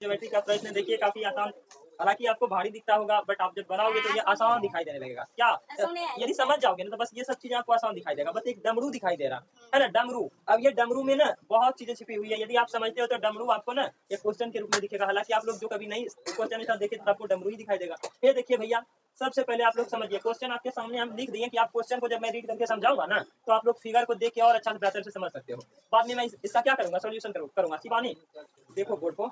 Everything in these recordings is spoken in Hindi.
ज्योमेट्री का प्रश्न देखिए काफी आसान, हालांकि आपको भारी दिखता होगा बट आप जब बनाओगे तो ये आसान दिखाई देने लगेगा। क्या यदि समझ जाओगे ना तो बस ये सब चीजें आपको आसान दिखाई देगा। बस एक डमरू दिखाई दे रहा है ना, डमरू। अब ये डमरू में ना बहुत चीजें छिपी हुई है, यदि आप समझते हो तो डमरू आपको ना एक क्वेश्चन के रूप में दिखेगा। हालांकि आप लोग जो कभी नहीं क्वेश्चन ऐसा देखे तो आपको डमरू ही दिखाई देगा। ये देखिए भैया, सबसे पहले आप लोग समझिए, क्वेश्चन आपके सामने हम लिख दिए कि आप क्वेश्चन को जब मैं रीड करके समझाऊंगा ना तो आप लोग फिगर को देख के और अच्छा से बेहतर से समझ सकते हो। बाद में मैं इसका क्या करूंगा, सोल्यूशन करूंगा। शिवानी देखो बोर्ड को,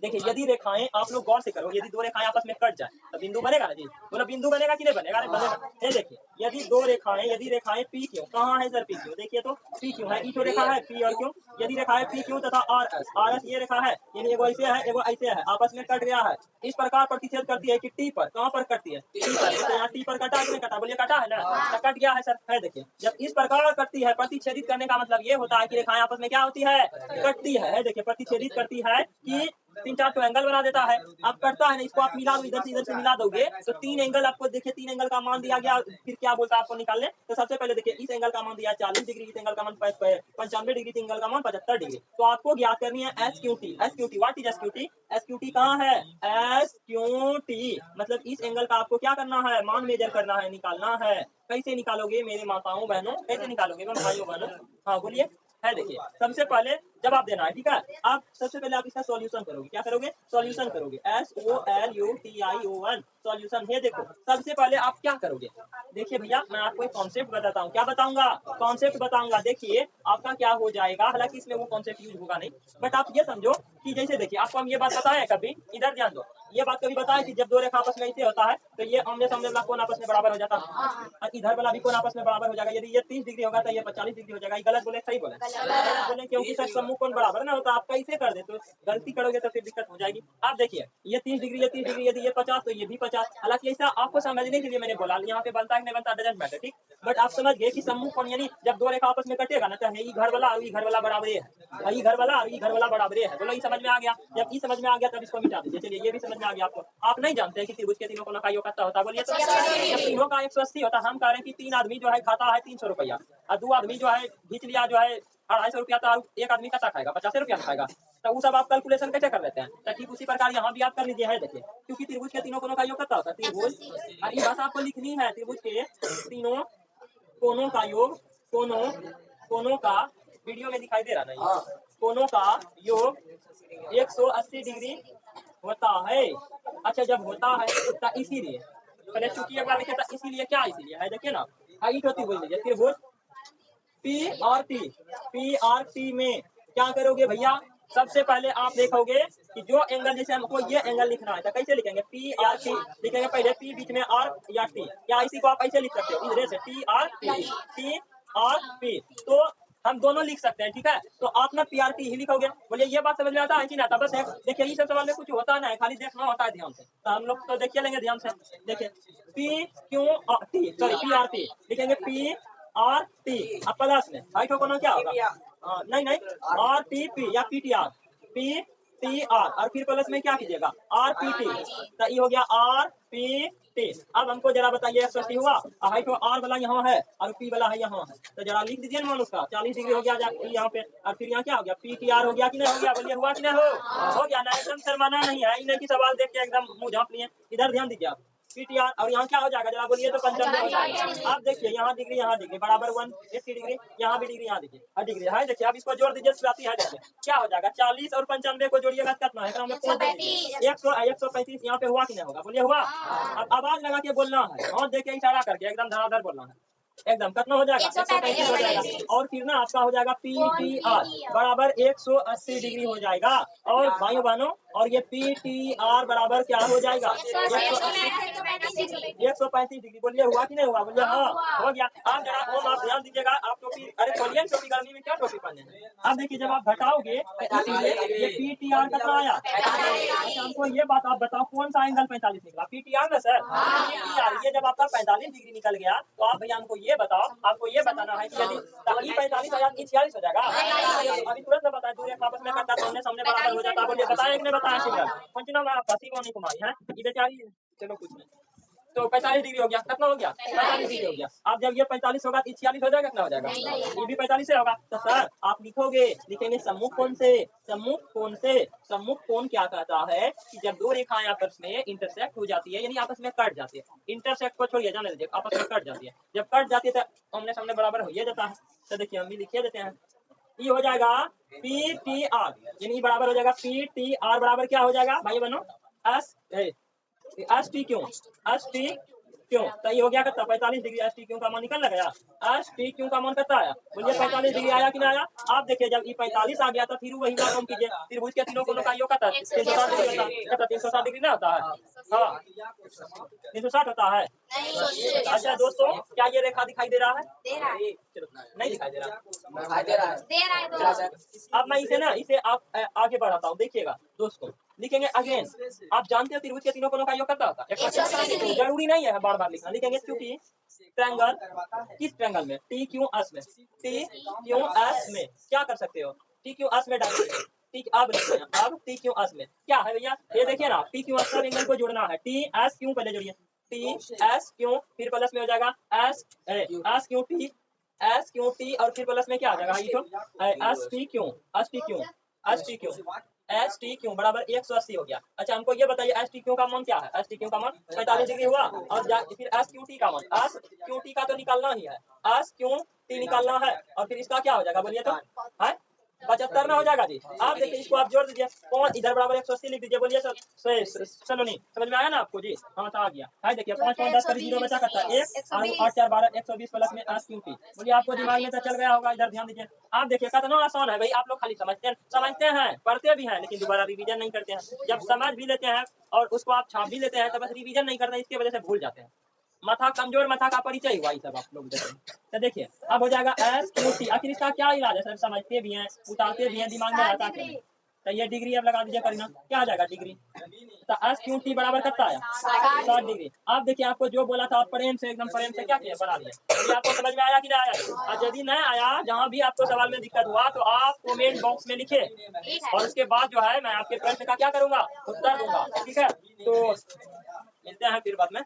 देखिए यदि रेखाएं, आप लोग गौर से करो, यदि दो रेखाएं आपस में कट जाए तो बिंदु बनेगा ना जी, बोलो बिंदु बनेगा कि नहीं बनेगा? अरे बनेगा। ये देखिए यदि दो रेखाएं, यदि रेखाएं पी क्यों, कहाँ है सर पी क्यों, देखिए तो पी क्यों है, ई तो रेखा है पी और क्यों। यदि रेखाएं पी क्यों तथा आर एस ये रेखा है, यानी एगो ऐसे है एगो ऐसे है, आपस में कट गया है, इस प्रकार प्रतिच्छेद करती है कि टी पर। कहाँ पर कटती है? टी पर। जैसे यहाँ टी पर कटा कि नहीं कटा, बोलिए कटा है ना, तो कट गया है सर। है देखिए, जब इस प्रकार कटती है, प्रतिच्छेदित करने का मतलब ये होता है कि रेखाएं आपस में क्या होती है, कटती है। देखिए प्रतिच्छेदित करती है कि 3-4 तो एंगल बना देता है। अब करता है ना, इसको आप मिला दो, इधर से मिला दोगे तो 3 एंगल आपको देखिए, 3 एंगल का मान दिया गया। फिर क्या बोलता है आपको निकालने, तो सबसे पहले देखिए इस एंगल का मान दिया 40 डिग्री, इस एंगल का मान 95 डिग्री, इस एंगल का मान 75 डिग्री। तो आपको ज्ञात करनी है S Q T. S Q T, what is S Q T? S Q T कहाँ है? एस क्यू टी मतलब इस एंगल का आपको क्या करना है, मान मेजर करना है, निकालना है। कैसे निकालोगे मेरे माताओं बहनों, कैसे निकालोगे भाइयों बहनों? हाँ बोलिए। है देखिए, सबसे पहले जवाब देना है, ठीक है। आप सबसे पहले आप इसका सॉल्यूशन करोगे, क्या करोगे? सॉल्यूशन करोगे। SOLUTION सॉल्यूशन है। देखो सबसे पहले आप क्या करोगे, देखिए भैया मैं आपको एक कॉन्सेप्ट बताता हूँ। क्या बताऊंगा? कॉन्सेप्ट बताऊंगा। देखिए आपका क्या हो जाएगा, हालांकि इसमें वो कॉन्सेप्ट यूज होगा नहीं, बट आप ये समझो कि जैसे देखिए आपको हम ये बात बताए कभी, इधर ध्यान दो, ये बात कभी बताया कि जब दो रेखा आपस में ऐसे होता है तो ये आमने सामने वाला कोण आपस में बराबर हो जाता है, और इधर वाला भी कोण आपस में बराबर हो जाएगा। यदि ये 30 डिग्री होगा तो ये 40 डिग्री हो जाएगा। गलत बोले सही बोले? गलत बोले, क्योंकि सर सम्मुख कोण बराबर ना होता। आप कैसे कर दे तो गलती करोगे तो फिर दिक्कत हो जाएगी। आप देखिए ये 30 डिग्री, ये 30 डिग्री, यदि ये 50 तो ये भी 50। हालांकि ऐसा आपको समझने के लिए मैंने बोला, यहाँ पे बनता है कि नहीं बनता डजंट मैटर, ठीक। बट आप समझ गए कि सम्मुख कोण यानी जब दो रेखा आपस में कटेगा ना तो ये घर वाला और ये घर वाला बराबर है, ये घर वाला और ये घर वाला बराबर है। बोलो ये समझ में आ गया? जब ये समझ में आ गया तब इसको मिटा दीजिए। चलिए ये भी समझ में आ गया आपको। आप नहीं जानते कि त्रिभुज के तीनों कोणों का योग कितना होता है? बोलिए तो। जब तीनों का 180 होता है, हम कह रहे हैं कि 3 आदमी जो है खाता है 300 रुपया, और 2 आदमी जो है घींच लिया जो है 250 रुपया, तो एक आदमी कितना खाएगा? 50 रुपया खाएगा। तो वो सब आप कैलकुलेशन कैसे कर लेते हैं? तो ठीक उसी प्रकार यहाँ भी आप कर लीजिए। है देखिए, क्योंकि त्रिभुज के तीनों कोणों का योग कितना होता है? त्रिभुज, और ये भाषा आपको लिखनी है, त्रिभुज के तीनों कोणों का योग, कोणों का, वीडियो में दिखाई दे रहा नहीं, कोणों का योग 180 डिग्री होता है। अच्छा जब होता है तो इसीलिए पहले चूंकि एक बार लिखे था, इसीलिए क्या इसीलिए है देखिए ना, आई होती बोल दीजिए त्रिभुज पी में क्या करोगे भैया? सबसे पहले आप देखोगे कि जो एंगल, जैसे हमको ये एंगल लिखना है तो कैसे लिखेंगे? PRT लिखेंगे पहले, P बीच में R या T, या इसी को आप ऐसे लिख सकते हो इधर से TRP। तो हम दोनों लिख सकते हैं, ठीक है। तो आप ना PRT ही लिखोगे। बोलिए ये बात समझ में आता है कि नहीं आता? बस देखिए ये सब सवाल में कुछ होता ना है, खाली देखना होता है ध्यान से। तो हम लोग तो देखिए लेंगे ध्यान से। देखिए PRT लिखेंगे, PRT अब प्लस में हाइट हो कोना क्या होगा? नहीं RTP या PTR, PTR और फिर प्लस में क्या कीजिएगा? RPT। तो ये हो गया RPT। अब हमको जरा बताइए 180 हुआ, हाइट R वाला यहाँ है और P वाला है यहाँ है, तो जरा लिख दीजिए मान उसका 40 डिग्री हो गया यहाँ पे, और फिर यहाँ क्या हो गया? PTR हो गया कि नहीं हो गया? बोलिए हुआ कि नहीं? हो गया ना? एकदम शर्माना नहीं है, इन्हें की सवाल देख के एकदम मुँह झाँप लिए। इधर ध्यान दीजिए आप, PTR और यहाँ क्या हो जाएगा जरा बोलिए तो? 95 हो जाएगा। आप देखिए यहाँ डिग्री बराबर 180 डिग्री, यहाँ भी डिग्री, यहाँ देखिए डिग्री है। देखिए अब इसको जोड़ दीजिए, स्वाती है देखिए क्या हो जाएगा? 40 और 95 को जोड़िएगा कितना है? 135 यहाँ पे हुआ कि नहीं होगा? बोलिए हुआ। अब आवाज लगा के बोलना है, और देखिए इशारा करके एकदम धड़ाधड़ बोलना है, एकदम कितना हो जाएगा? 135 हो जाएगा। और फिर ना आपका हो जाएगा PTR बराबर 180 डिग्री हो जाएगा। और भाइयों बहनों, और ये PTR बराबर क्या हो जाएगा? 135 डिग्री। बोलिए हुआ कि नहीं हुआ? बोलिए हाँ हो गया। आप जरा ओम आप ध्यान दीजिएगा, आप टोपी, अरे खोलिए टोपी, गर्मी में क्या टोपी पहने हैं? अब देखिए जब आप घटाओगे ये PTR कितना आया? अच्छा हमको ये बात आप बताओ, कौन सा एंगल 45 निकला? PTR ना सर? PTR। ये जब आपका 45 डिग्री निकल गया तो आप भैया हमको ये बताओ, आपको ये बताना है कि यदि 45 हो जाता 46 हो जाएगा? अभी तुरंत बताए, दूर एक आपस में करता सामने सामने बराबर हो जाता। बोलिए बताया कि नहीं बताया? सिंगल पंचना में आप फंसी को नहीं घुमाई है ये बेचारी। चलो कुछ नहीं, तो 45 डिग्री हो गया, कितना हो गया 45 डिग्री हो गया। अब जब ये 45 होगा तो 46 हो जाएगा, कितना हो जाएगा ये भी 45 से होगा। तो सर आप लिखोगे, लिखेंगे सम्मुख कोण से, सम्मुख कोण से। सम्मुख कोण क्या कहता है कि जब दो रेखाएं आपस में इंटरसेक्ट हो जाती है, यानी आपस में कट जाती है, इंटरसेक्ट को छोड़िए, जाने दीजिए, आपस में कट जाती है, जब कट जाती है तो आमने सामने बराबर हो ही जाता है। तो देखिए हम भी लिखे देते हैं, ये हो जाएगा पी टी आर, यानी बराबर हो जाएगा पी टी आर बराबर क्या हो जाएगा भाई बनो एस टी क्यों, एस टी क्यों, तो ये हो गया कितना 45 डिग्री। एस टी क्यों का मान निकल लगा यार, एस टी क्यों का मान कितना आया, बोलिए 45 डिग्री आया कि नहीं आया। आप देखिए जब ये 45 आ गया तो फिर वही काम कीजिए, त्रिभुज के तीनों कोनों का योग कितना 360 डिग्री होता है, 360 डिग्री ना होता है, हाँ 360 होता है। अच्छा दोस्तों क्या ये रेखा दिखाई दे रहा है, नहीं दिखाई दे रहा है। अब मैं इसे ना इसे आप आगे बढ़ाता हूँ, देखिएगा दोस्तों, लिखेंगे अगेन। आप जानते हो त्रिभुज के तीनों कोनों का योग कितना होता है, जरूरी नहीं है बार बार लिखना, लिखेंगे क्योंकि ट्रायंगल, किस ट्रायंगल में टी क्यू एस में, टी क्यू एस में क्या कर सकते हो, टी क्यू एस में डालिए, टी अब अब टी क्यू एस में क्या है भैया, ये देखिए ना टी क्यू एस एंगल को जोड़ना है, टी एस क्यू पहले जोड़िए, टी एस क्यू फिर प्लस में हो जाएगा S S Q T, S Q T और फिर प्लस में क्या आ जाएगा S T Q, S T Q, S T Q, S T Q बराबर 180 हो गया। अच्छा हमको ये बताइए एस टी क्यू का मान क्या है, एस टी क्यू का मान 45 डिग्री हुआ, और फिर एस क्यू टी का मान, एस क्यू टी का तो निकालना ही है, एस क्यू टी निकालना है, और फिर इसका क्या हो जाएगा बोलिए तो है 75 में हो जाएगा जी। आप देखिए इसको आप जोड़ दीजिए, कौन इधर बराबर 180 लिख दीजिए, बोलिए सर चलो नहीं समझ में आया ना आपको जी, हाँ आ गया है। देखिए 5 5 10 जीरो बचा करता है 1 और 8 4 12 120 प्लस में एस क्यू टी, बोलिए आपको दिमाग में तो चल गया होगा, इधर ध्यान दीजिए। आप देखिए कितना आसान है भाई, आप लोग खाली समझते हैं पढ़ते भी हैं लेकिन दोबारा रिवीजन नहीं करते हैं, जब समझ भी लेते हैं और उसको आप छाप भी लेते हैं तो बस रिवीजन नहीं करते, इसकी वजह से भूल जाते हैं। माथा कमजोर माथा का परिचय हुआ ये सब आप लोग देखते हैं। तो देखिए अब हो जाएगा एस क्यू टी, आखिर इसका क्या इलाज है सर, समझते भी हैं उतारते भी हैं, दिमाग में रहता है। तो ये डिग्री अब लगा दीजिए परिणाम क्या आ जाएगा डिग्री, तो एस क्यू टी बराबर कितना आया 60 डिग्री। आप देखिए आपको जो बोला था आप प्रेम से एकदम प्रेम से क्या किया बना दिया, ये आपको समझ में आया कि नहीं आया, और यदि नहीं आया जहाँ भी आपको सवाल में दिक्कत हुआ तो आप कमेंट बॉक्स में लिखे, और उसके बाद जो है मैं आपके प्रश्न का क्या करूंगा उत्तर दूंगा, ठीक है। तो मिलते हैं फिर बाद में,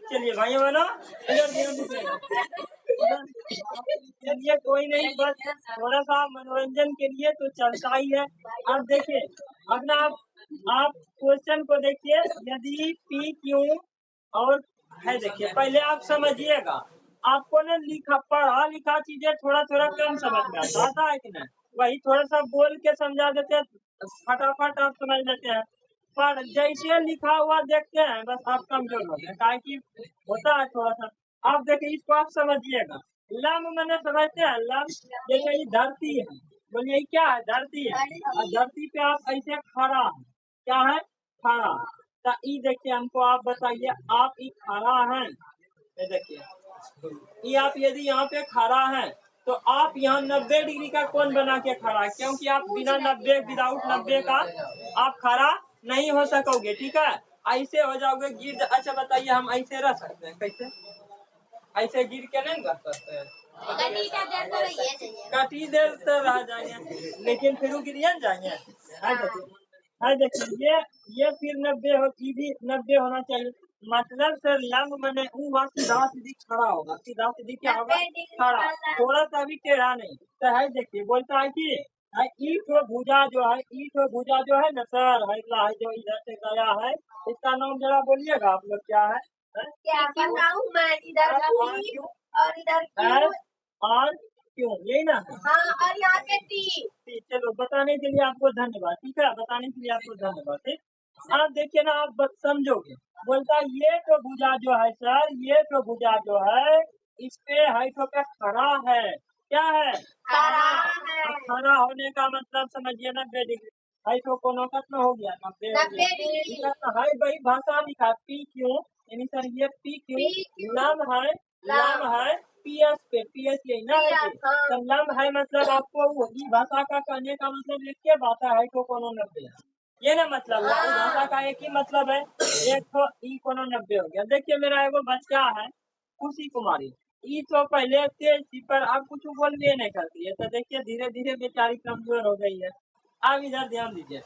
चलिए भाई बहनों चलिए कोई नहीं, बस थोड़ा सा मनोरंजन के लिए तो चलता ही है। अब देखिए अब ना आप क्वेश्चन को देखिए, यदि पी क्यू और है, देखिए पहले आप समझिएगा, आपको ना लिखा पढ़ा लिखा चीजें थोड़ा थोड़ा कम समझ में आता है कि नहीं, वही थोड़ा सा बोल के समझा देते हैं, फटाफट आप समझ लेते हैं, पर जैसे लिखा हुआ देखते हैं बस आप कमजोर होते हैं, काहे कि होता है थोड़ा सा। आप देखिए इसको आप समझिएगा, लम मैंने समझते हैं, लम जैसे ये धरती है, बोलिए क्या है धरती है, और धरती पे आप ऐसे खड़ा है, क्या है खड़ा, तो ये देखिए हमको आप बताइए, आप ये खड़ा है, ये देखिए ये आप यदि यहाँ पे खड़ा है तो आप यहाँ 90 डिग्री का कोण बना के खड़ा है, क्योंकि आप बिना 90 विदाउट 90 का आप खड़ा नहीं हो सकोगे, ठीक है, ऐसे हो जाओगे गिर। अच्छा बताइए हम ऐसे रह सकते हैं, कैसे ऐसे गिर के नहीं रह सकते हैं, काफी देर तो रह जाएंगे लेकिन फिर गिर जाएंगे। है देखिए ये फिर 90 हो, भी 90 होना चाहिए, मतलब सर लंब मैंने सीधा सीधी खड़ा होगा, सीधा सीधी क्या होगा खड़ा, थोड़ा सा भी टेढ़ा नहीं। तो है देखिए बोलता है कि ईट भुजा जो है, ईट भुजा जो है ना सर, है जो इधर से गया है, इसका नाम जरा बोलिएगा आप लोग क्या है, और क्यों यही ना है, हाँ, और यहाँ पे टी। चलो बताने के लिए आपको धन्यवाद, ठीक है, बताने के लिए आपको धन्यवाद। ठीक आप देखिए ना, आप समझोगे, बोलता ये तो भुजा जो है सर, ये तो भुजा जो है इस पे हाइटो पे खड़ा है, क्या है खड़ा है, खड़ा होने का मतलब समझिए 90 डिग्री, हाइटो कोनो कितना हो गया 90 डिग्री, है भाई भाषा लिखा पी क्यों, यानी सर ये पी क्यों लम है पीएस पे, पीएस यही ना है, तो लम है मतलब आपको वही भाषा का कहने का मतलब लिख के बात है तो कोनो 90, ये ना मतलब है, भाषा का एक ही मतलब है, एक तो ई कोनो 90 हो गया। देखिए मेरा एगो बच्चा है खुशी कुमारी, ई तो पहले तेज थी पर अब कुछ बोलबे नहीं करती है, तो देखिए धीरे धीरे बेचारी कमजोर हो गई है। अब इधर ध्यान दीजिए,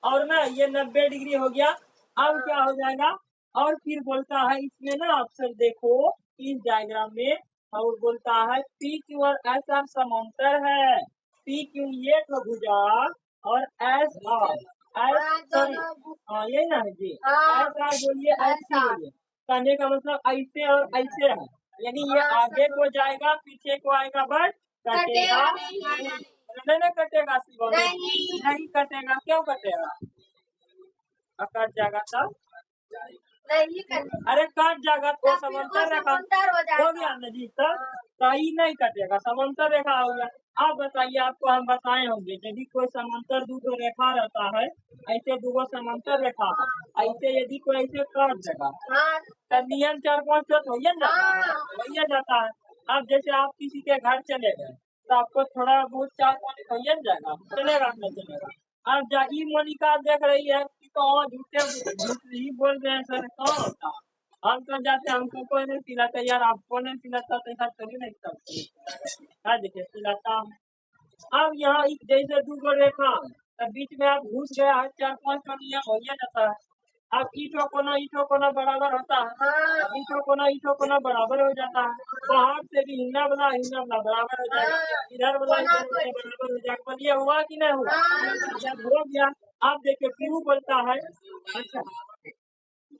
और ना ये 90 डिग्री हो गया, अब क्या हो जाएगा, और फिर बोलता है इसमें ना ऑप्शन देखो इस डायग्राम में, और बोलता है पी क्यू और एस आर समांतर है। पी क्यू ये तो भुजा और एस आर सॉरी हाँ यही ना है जी, एस आर बोलिए एस सी बोलिए, कहने का मतलब ऐसे और ऐसे है, यानी ये आगे को जाएगा पीछे को आएगा बट कटेगा नहीं कटेगा शिवम नहीं कटेगा, क्यों कटेगा, कट जाएगा तब अरे कट जाएगा तो समांतर रेखा हो गया ना जी, तब सही नहीं कटेगा, समांतर रेखा हो गया। आप बताइए, आपको हम बताए होंगे यदि कोई समांतर दो रेखा रहता है, ऐसे दो समांतर रेखा है, ऐसे यदि कोई ऐसे कट देगा तो नियम 4-5 हो जाता है। अब जैसे आप किसी के घर चले गए तो आपको थोड़ा बहुत 4-5 हो जाएगा, चलेगा नहीं चलेगा। अब जाई मोनिका देख रही है कि तो झूठ ही बोल रहे हैं सर, कौन होता हम तो जाते, हमको कोई नहीं पिलाता यार, आपको नहीं पिलाता तो ऐसा थोड़ी नहीं करते, देखिए पिलाता। अब यहाँ एक जैसे दो रेखा तब बीच में आप घुस गया है, 4-5 का नियम हो जाता है। अब ईटो कोना बराबर होता है, ईटो कोना बराबर हो जाता है, बाहर से भी हिलना वाला बराबर हो जाएगा, इधर वाला बराबर हो जाएगा। पर ये हुआ कि नहीं हुआ, जब हो गया आप देखिए क्यों बोलता है। अच्छा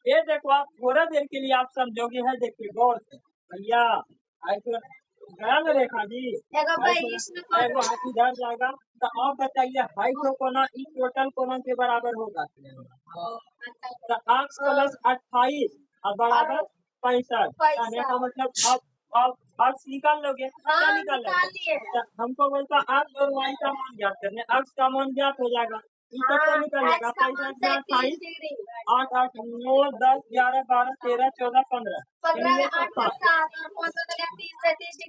ये देखो, आप थोड़ा देर के लिए आप समझोगे है, देखिए गौर से भैया ऐसे गया ना रेखा जी, एगो हाथ इधर जाएगा तो आप बताइए हाइट कोना इस टोटल कोना के बराबर होगा, तो x प्लस 28 और बराबर 65, कहने का मतलब आप x निकाल लोगे, क्या निकाल लोगे, हमको बोलता x और y का मान ज्ञात करने, x का मान ज्ञात हो जाएगा, इसका क्या निकालेगा 65 8 8 9 10 11 12 13 14 15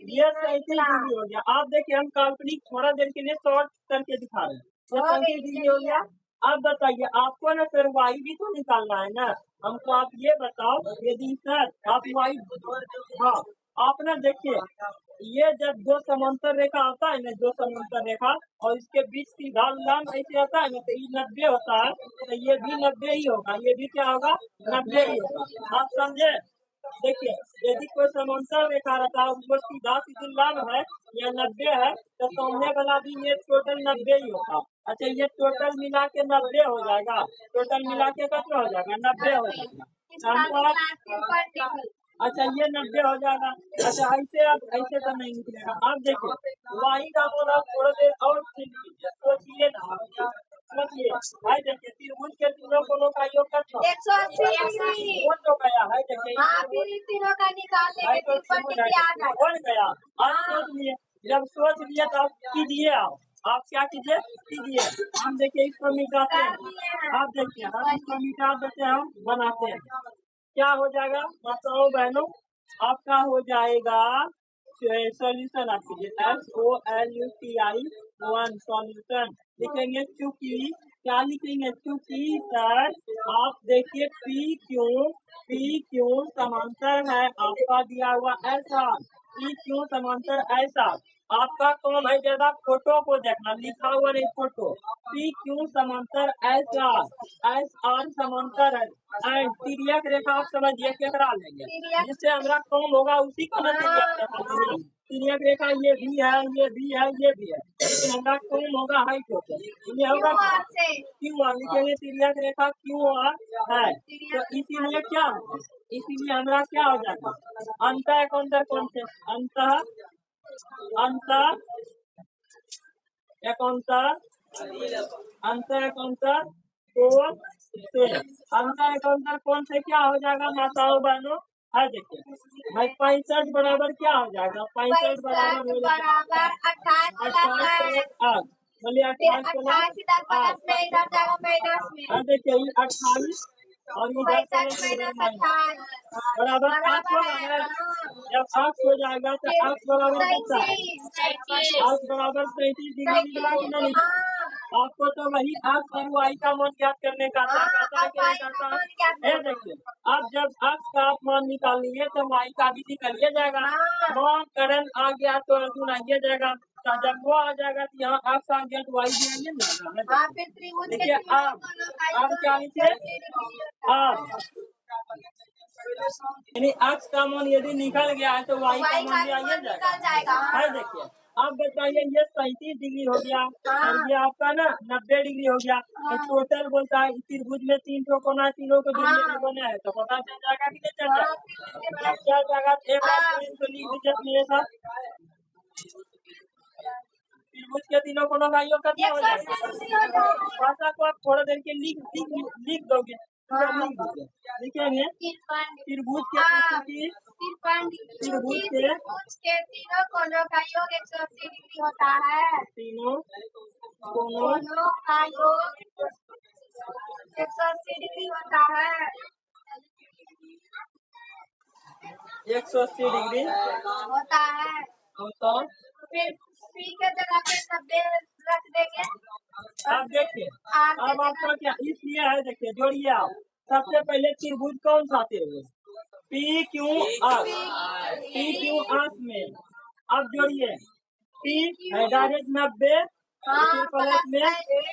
ये 37 डिग्री हो गया। आप देखिए हम काल्पनिक थोड़ा देर के लिए शॉर्ट करके दिखा रहे हैं, ये 37 डिग्री हो गया। अब बताइए आपको ना फिर वाई भी तो निकालना है ना, हमको आप ये बताओ, यदि सर आप वाई हाँ आप ना देखिए, ये जब दो समांतर रेखा आता है ना, दो समांतर रेखा और इसके बीच सीधा लंब ऐसे आता है ना, तो ये 90 होता है, तो ये भी 90 ही होगा, ये भी क्या होगा 90 ही होगा, आप समझे। देखिए यदि कोई समांतर रेखा रहता है उसको सीधा सीधी लंब है या 90 है, तो सामने वाला भी ये टोटल 90 ही होगा। अच्छा ये टोटल मिला के 90 हो जाएगा, टोटल मिला के कितना हो जाएगा 90 हो जाएगा। अच्छा ये 90 हो जाएगा। अच्छा ऐसे आप ऐसे तो नहीं निकलेगा। आप देखिए वाही का बोला थोड़ा देर और सोचिए ना, सोचिए भाई, देखिए त्रिभुज के तीनों कोनों का योग करना 180 डिग्री वो तो गया है, देखिए तीनों का निकाल बन गया। आप सोच लिए, जब सोच लिए तो आप कीजिए, आप क्या कीजिए हम देखिए इसको मिटाते हैं, आप देखिए हम इसको मिटा देते हैं, हम बनाते हैं, क्या हो जाएगा बताओ बहनों, आपका हो जाएगा सॉल्यूशन, आप कीजिए SOLUTI 1 सॉल्यूशन लिखेंगे, चूंकि क्या लिखेंगे, चूंकि सर आप देखिए पी क्यू समांतर है, आपका दिया हुआ ऐसा पी क्यू समांतर ऐसा, आपका कौन है ज्यादा फोटो को देखना, लिखा हुआ नहीं फोटो, पी क्यू समांतर ऐसा एस आर समांतर है एंड तिर्यक रेखा आप समझिए केकरा लेंगे, जिससे हमारा कौन होगा उसी को ना तिर्यक रेखा ये भी है ये भी है ये भी है, लेकिन हमारा कौन होगा हाइट होगा, ये होगा क्यू आर, लिखेंगे तिर्यक रेखा क्यू आर है, तो इसीलिए क्या होगा, इसीलिए हमारा क्या हो जाएगा अंतर एकांतर कौन से अंतर एकांतर कौन से अंतर एकांतर कौन से क्या हो जाएगा माताओं बहनों, है देखिए भाई 65 बराबर क्या हो जाएगा, 65 बराबर हो जाएगा 28 बोलिए 28 देखिए 28 और इधर बराबर 8 होगा, जब 8 हो जाएगा तो 8 बराबर कितना है, 8 बराबर 33 डिग्री निकला कि नहीं, आपको तो वही x और y का मान ज्ञात करने का है। देखिए अब जब x का आप मान निकालेंगे तो y का भी निकलिए जाएगा, मान करण आ गया तो अर्जुन आइए जाएगा, जब वो आ जाएगा तो यहाँ एक्स आ गया तो वाई भी आइए ना। हाँ, फिर त्रिभुज के देखिए तीनों अब कोनों का अब योग क्या लिखे 180 डिग्री होता अब, है। यानी एक्स का मान यदि निकल गया है तो वाई का वाई मान का भी भी आइए मान जाएगा। निकल जाएगा। है हाँ, देखिए अब बताइए ये 37 डिग्री हो गया और हाँ, ये आपका ना 90 डिग्री हो गया। तो हाँ, टोटल बोलता है त्रिभुज में 3 ठो कोना, तीनों को हाँ, दूरी बना है तो पता चल जाएगा कि नहीं चल हाँ, जाएगा। अब चल जाएगा तो एक बार हाँ, फिर इनको लिख दीजिए मेरे साथ। त्रिभुज के तीनों कोनों का योग कितना हो 180 जाएगा। डिग्री होता है। भाषा को आप थोड़ा देर के लिख दोगे, पूरा हाँ, लिख दीजिए। लिखेंगे 53 त्रिभुज के हाँ, क्योंकि 53 डिग्री त्रिभुज क्योंकि के त्रिभुज के तीनों कोनों का योग 180 डिग्री होता है। तीनों कोनों कोनों का योग 180 डिग्री होता है। 180 डिग्री होता है। होता। फिर पी के जगह पे 90 रख देंगे। अब देखिए आर के अब आपका जगह क्या इसलिए है, देखिए जोड़िए आप। सबसे पहले त्रिभुज कौन सा त्रिभुज P Q R, P Q R में अब जोड़िए पी है डायरेक्ट 90 और फिर प्लस में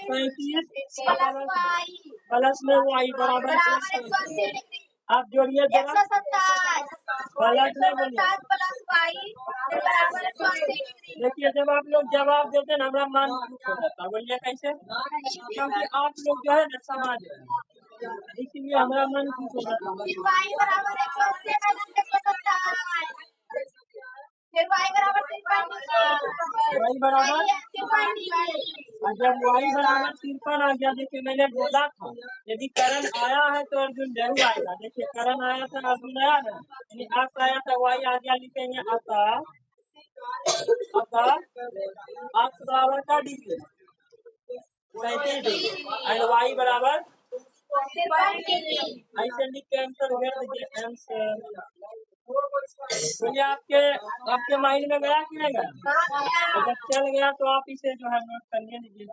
35 प्लस वाई प्लस में वाई बराबर बराबर 180 डिग्री। आप जोड़िए जरा 127 प्लस में बोलिए। प्लस वाई बराबर 180 डिग्री। देखिए जब आप लोग जवाब देते हैं ना हमारा मन खुश हो जाता है। बोलिए कैसे, क्योंकि आप लोग जो है ना समझ रहे हैं, इसीलिए हमारा मन खुश हो जाता है। फिर वाई बराबर 180 माइनस 127 फिर वाई बराबर 53 वाई बराबर और जब वाई बराबर 53 आ गया, देखिए मैंने बोला था यदि करण आया है तो अर्जुन जरूर आएगा। देखिए करण आया था अर्जुन आया ना, यानी अक्स आया था वाई आ गया। लिखेंगे अतः अक्स बराबर का डिग्री 37 डिग्री एंड वाई बराबर ऐसे लिख के आंसर हो गया। देखिए आंसर बोलिए आपके माइंड में गया कि नहीं गया। अगर चल गया तो आप इसे जो है नोट करने लीजिए।